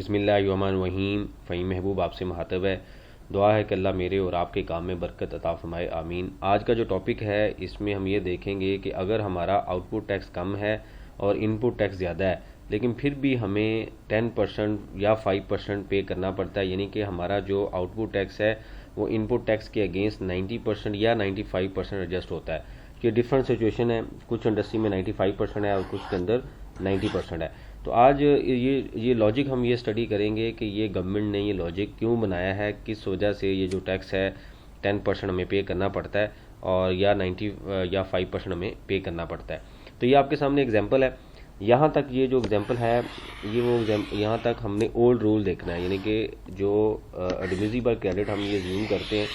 बिस्मिल्लाहिर्रहमानिर्रहीम। फ़हीम महबूब आपसे मुखातब है। दुआ है कि अल्लाह मेरे और आपके काम में बरकत अता फरमाए, आमीन। आज का जो टॉपिक है इसमें हम ये देखेंगे कि अगर हमारा आउटपुट टैक्स कम है और इनपुट टैक्स ज़्यादा है, लेकिन फिर भी हमें 10% या 5% पे करना पड़ता है, यानी कि हमारा जो आउटपुट टैक्स है वो इनपुट टैक्स के अगेंस्ट 90% या 95% एडजस्ट होता है। ये डिफरेंट सिचुएशन है, कुछ इंडस्ट्री में 95% है और कुछ के अंदर 90% है। तो आज ये लॉजिक हम ये स्टडी करेंगे कि ये गवर्नमेंट ने ये लॉजिक क्यों बनाया है, किस वजह से ये जो टैक्स है 10% हमें पे करना पड़ता है और या 5% हमें पे करना पड़ता है। तो ये आपके सामने एग्जांपल है। यहाँ तक ये जो एग्जांपल है ये वो यहाँ तक हमने ओल्ड रूल देखना है, यानी कि जो एडमिसिबल क्रेडिट हम ये ज़ूम करते हैं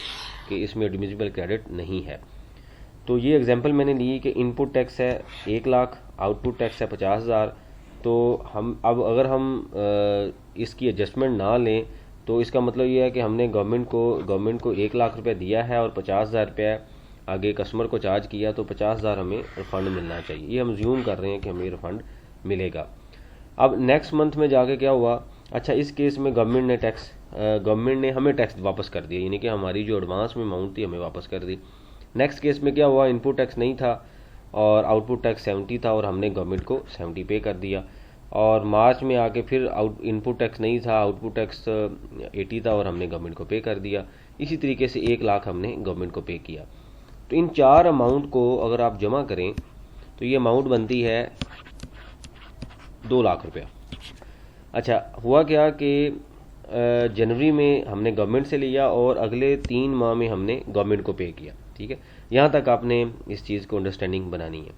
कि इसमें एडमिसिबल क्रेडिट नहीं है। तो ये एग्जांपल मैंने ली कि इनपुट टैक्स है 1 लाख, आउटपुट टैक्स है 50,000। तो हम अब अगर हम इसकी एडजस्टमेंट ना लें तो इसका मतलब ये है कि हमने गवर्नमेंट को 1 लाख रुपए दिया है और 50,000 रुपये आगे कस्टमर को चार्ज किया, तो 50,000 हमें रिफ़ंड मिलना चाहिए। ये हम ज्यूम कर रहे हैं कि हमें रिफ़ंड मिलेगा। अब नेक्स्ट मंथ में जाके क्या हुआ, अच्छा इस केस में गवर्नमेंट ने हमें टैक्स वापस कर दिया, यानी कि हमारी जो एडवांस में अमाउंट थी हमें वापस कर दी। नेक्स्ट केस में क्या हुआ, इनपुट टैक्स नहीं था और आउटपुट टैक्स 70 था और हमने गवर्नमेंट को 70 पे कर दिया। और मार्च में आके फिर इनपुट टैक्स नहीं था, आउटपुट टैक्स 80 था और हमने गवर्नमेंट को पे कर दिया। इसी तरीके से 1 लाख हमने गवर्नमेंट को पे किया। तो इन 4 अमाउंट को अगर आप जमा करें तो ये अमाउंट बनती है 2 लाख रुपया। अच्छा हुआ क्या कि जनवरी में हमने गवर्नमेंट से लिया और अगले 3 माह में हमने गवर्नमेंट को पे किया। ठीक है, यहाँ तक आपने इस चीज़ को अंडरस्टैंडिंग बनानी है।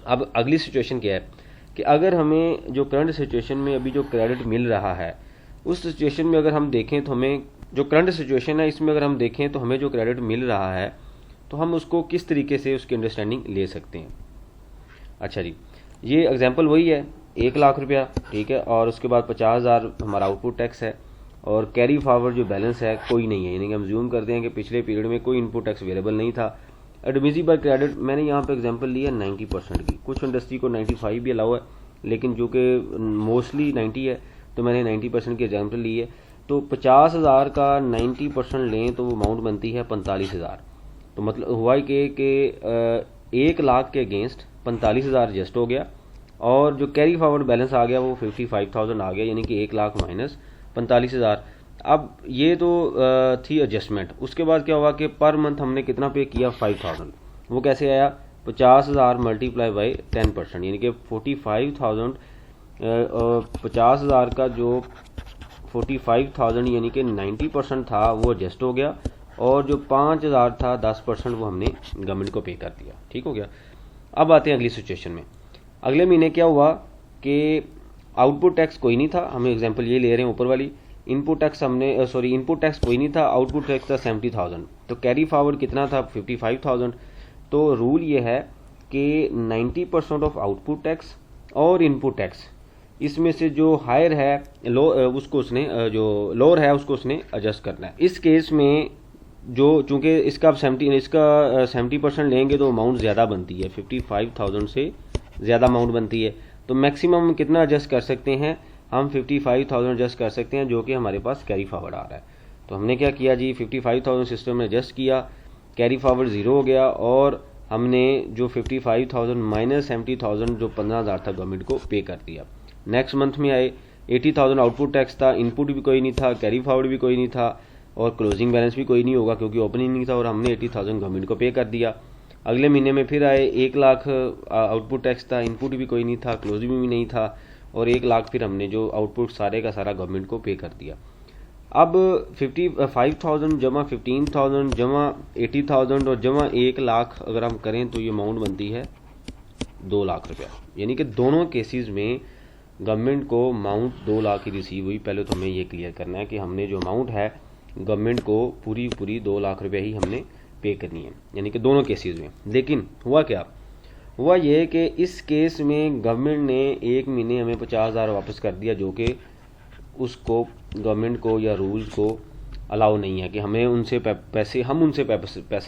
अब अगली सिचुएशन क्या है कि अगर हमें जो करंट सिचुएशन में अभी जो क्रेडिट मिल रहा है उस सिचुएशन में अगर हम देखें तो हमें जो करंट सिचुएशन है इसमें अगर हम देखें तो हमें जो क्रेडिट मिल रहा है तो हम उसको किस तरीके से उसकी अंडरस्टैंडिंग ले सकते हैं। अच्छा जी, ये एग्जांपल वही है 1 लाख रुपया, ठीक है, और उसके बाद 50,000 हमारा आउटपुट टैक्स है और कैरी फॉरवर्ड जो बैलेंस है कोई नहीं है, यानी कि हम ज्यूम करते हैं कि पिछले पीरियड में कोई इनपुट टैक्स अवेलेबल नहीं था। एडमिसिबल क्रेडिट मैंने यहाँ पे एग्जांपल लिया 90% की, कुछ इंडस्ट्री को 95 भी अलाउ है लेकिन जो कि मोस्टली 90 है तो मैंने 90% की एग्जांपल ली है। तो 50,000 का 90% लें तो वो अमाउंट बनती है 45,000। तो मतलब हुआ कि 1 लाख के अगेंस्ट 45,000 एडजस्ट हो गया और जो कैरी फॉरवर्ड बैलेंस आ गया वो 55,000 आ गया, यानी कि 1 लाख माइनस 45,000। अब ये तो थी एडजस्टमेंट। उसके बाद क्या हुआ कि पर मंथ हमने कितना पे किया 5,000। वो कैसे आया, 50,000 मल्टीप्लाई बाई 10%, यानी कि 45,000 50,000 का जो 45,000 यानी कि 90% था वो एडजस्ट हो गया और जो 5,000 था 10% वो हमने गवर्नमेंट को पे कर दिया। ठीक हो गया। अब आते हैं अगली सिचुएशन में। अगले महीने क्या हुआ कि आउटपुट टैक्स कोई नहीं था, हम एग्जांपल ये ले रहे हैं ऊपर वाली। इनपुट टैक्स इनपुट टैक्स कोई नहीं था, आउटपुट टैक्स था 70,000। तो कैरी फॉरवर्ड कितना था 55,000। तो रूल ये है कि 90% ऑफ आउटपुट टैक्स और इनपुट टैक्स इसमें से जो हायर है जो लोअर है उसको उसने एडजस्ट करना है। इस केस में जो चूंकि इसका 70% लेंगे तो अमाउंट ज़्यादा बनती है, 55,000 से ज़्यादा अमाउंट बनती है। तो मैक्सिमम कितना एडजस्ट कर सकते हैं हम, 55,000 एडजस्ट कर सकते हैं, जो कि हमारे पास कैरी फॉरवर्ड आ रहा है। तो हमने क्या किया जी, 55,000 सिस्टम में एडजस्ट किया, कैरी फॉरवर्ड 0 हो गया और हमने जो 55,000 माइनस 70,000 जो 15,000 था गवर्नमेंट को पे कर दिया। नेक्स्ट मंथ में आए 80,000 आउटपुट टैक्स था, इनपुट भी कोई नहीं था, कैरी फॉरवर्ड भी कोई नहीं था और क्लोजिंग बैलेंस भी कोई नहीं होगा क्योंकि ओपनिंग नहीं था और हमने 80,000 गवर्नमेंट को पे कर दिया। अगले महीने में फिर आए 1 लाख आउटपुट टैक्स था, इनपुट भी कोई नहीं था, क्लोजिंग भी नहीं था और 1 लाख फिर हमने जो आउटपुट सारे का सारा गवर्नमेंट को पे कर दिया। अब 55,000 जमा 15,000 जमा 80,000 और जमा 1 लाख अगर हम करें तो ये अमाउंट बनती है 2 लाख रुपया, यानी कि दोनों केसेस में गवर्नमेंट को अमाउंट 2 लाख की रिसीव हुई। पहले तो हमें ये क्लियर करना है कि हमने जो अमाउंट है गवर्नमेंट को पूरी 2 लाख रुपया ही हमने पे करनी है, यानी कि दोनों केसेस में। लेकिन हुआ क्या, हुआ ये कि इस केस में गवर्नमेंट ने 1 महीने हमें 50,000 वापस कर दिया, जो कि उसको गवर्नमेंट को या रूल्स को अलाउ नहीं है कि हमें उनसे पैसे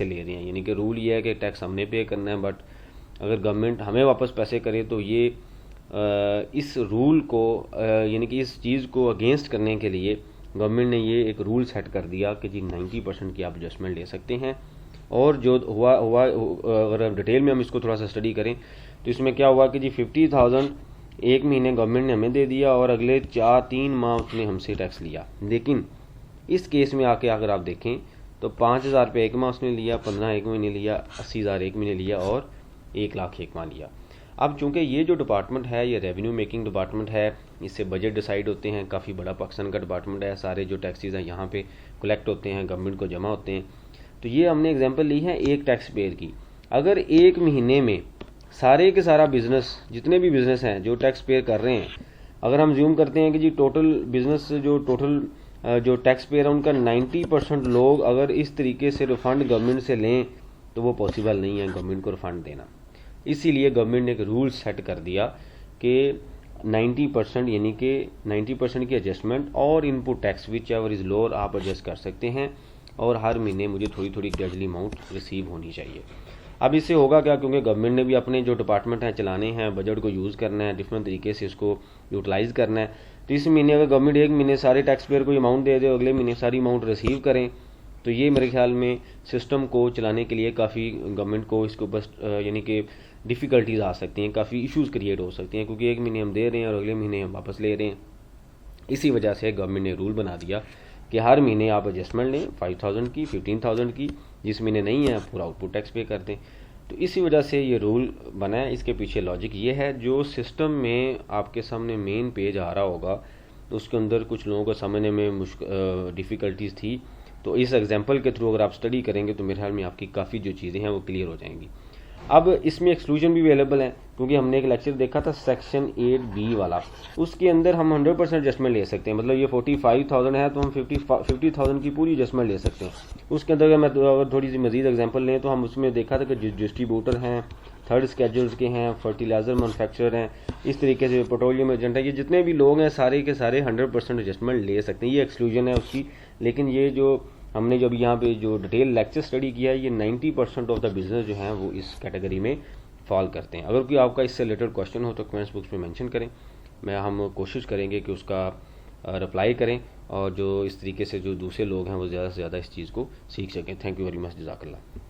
ले रहे हैं। यानी कि रूल ये है कि टैक्स हमने पे करना है, बट अगर गवर्नमेंट हमें वापस पैसे करे तो ये इस रूल को यानी कि इस चीज़ को अगेंस्ट करने के लिए गवर्नमेंट ने ये एक रूल सेट कर दिया कि जी 90% की आप एडजस्टमेंट ले सकते हैं। और जो हुआ अगर डिटेल में हम इसको थोड़ा सा स्टडी करें तो इसमें क्या हुआ कि जी 50,000 एक महीने गवर्नमेंट ने हमें दे दिया और अगले 3 माह उसने हमसे टैक्स लिया। लेकिन इस केस में आके अगर आप देखें तो 5,000 रुपये एक माह उसने लिया, 15 एक महीने लिया, 80,000 एक महीने लिया और 1 लाख एक माह लिया। अब चूंकि ये जो डिपार्टमेंट है ये रेवेन्यू मेकिंग डिपार्टमेंट है, इससे बजट डिसाइड होते हैं, काफ़ी बड़ा पाकिस्तान का डिपार्टमेंट है, सारे जो टैक्सेस हैं यहाँ पे कलेक्ट होते हैं, गवर्नमेंट को जमा होते हैं। तो ये हमने एग्जांपल ली है एक टैक्स पेयर की। अगर एक महीने में सारे के सारा बिजनेस, जितने भी बिजनेस हैं जो टैक्स पेयर कर रहे हैं, अगर हम ज्यूम करते हैं कि जी टोटल बिजनेस जो टैक्स पेयर है उनका 90% लोग अगर इस तरीके से रिफंड गवर्नमेंट से लें तो वो पॉसिबल नहीं है गवर्नमेंट को रिफंड देना। इसीलिए गवर्नमेंट ने एक रूल सेट कर दिया कि 90% यानी कि 90% की एडजस्टमेंट और input tax which ever is lower आप एडजस्ट कर सकते हैं और हर महीने मुझे थोड़ी थोड़ी ग्रेजुअली अमाउंट रिसीव होनी चाहिए। अब इससे होगा क्या, क्योंकि गवर्नमेंट ने भी अपने जो डिपार्टमेंट हैं चलाने हैं, बजट को यूज़ करना है, डिफरेंट तरीके से इसको यूटिलाइज़ करना है। तो इस महीने अगर गवर्नमेंट एक महीने सारे टैक्स पेयर को अमाउंट दे दे, अगले महीने सारी अमाउंट रिसीव करें, तो ये मेरे ख्याल में सिस्टम को चलाने के लिए काफ़ी गवर्नमेंट को इसको बस यानी कि डिफ़िकल्टीज आ सकती हैं, काफ़ी इश्यूज़ क्रिएट हो सकती हैं, क्योंकि एक महीने हम दे रहे हैं और अगले महीने हम वापस ले रहे हैं। इसी वजह से गवर्नमेंट ने रूल बना दिया कि हर महीने आप एडजस्टमेंट लें 5,000 की, 15,000 की, जिस महीने नहीं है पूरा आउटपुट टैक्स पे कर दें। तो इसी वजह से ये रूल बना है। इसके पीछे लॉजिक ये है, जो सिस्टम में आपके सामने मेन पेज आ रहा होगा तो उसके अंदर कुछ लोगों को समझने में डिफ़िकल्टीज़ थी, तो इस एग्जांपल के थ्रू अगर आप स्टडी करेंगे तो मेरे ख्याल में आपकी काफ़ी जो चीज़ें हैं वो क्लियर हो जाएंगी। अब इसमें एक्सक्लूजन भी अवेलेबल है, क्योंकि हमने एक लेक्चर देखा था सेक्शन 8B वाला, उसके अंदर हम 100% एडजस्टमेंट ले सकते हैं। मतलब ये 45,000 है तो हम 50,000 की पूरी एडजस्टमेंट ले सकते हैं। उसके अंदर अगर थोड़ी सी मजीद एग्जांपल लें तो हम उसमें देखा था कि डिस्ट्रीब्यूटर हैं, थर्ड स्केड्यूल्स के हैं, फर्टिलाइज़र मैनुफैक्चरर हैं, इस तरीके से पेट्रोलियम एजेंट है, ये जितने भी लोग हैं सारे के सारे 100% एडजस्टमेंट ले सकते हैं। ये एक्सक्लूजन है उसकी। लेकिन ये जो हमने जब यहाँ पे जो डिटेल लेक्चर स्टडी किया है, ये 90% ऑफ द बिजनेस जो हैं वो इस कैटेगरी में फॉल करते हैं। अगर कोई आपका इससे रिलेटेड क्वेश्चन हो तो कमेंट्स बॉक्स में मेंशन करें, हम कोशिश करेंगे कि उसका रिप्लाई करें और जो इस तरीके से जो दूसरे लोग हैं वो ज़्यादा से ज़्यादा इस चीज़ को सीख सकें। थैंक यू वेरी मच, जज़ाकल्लाह।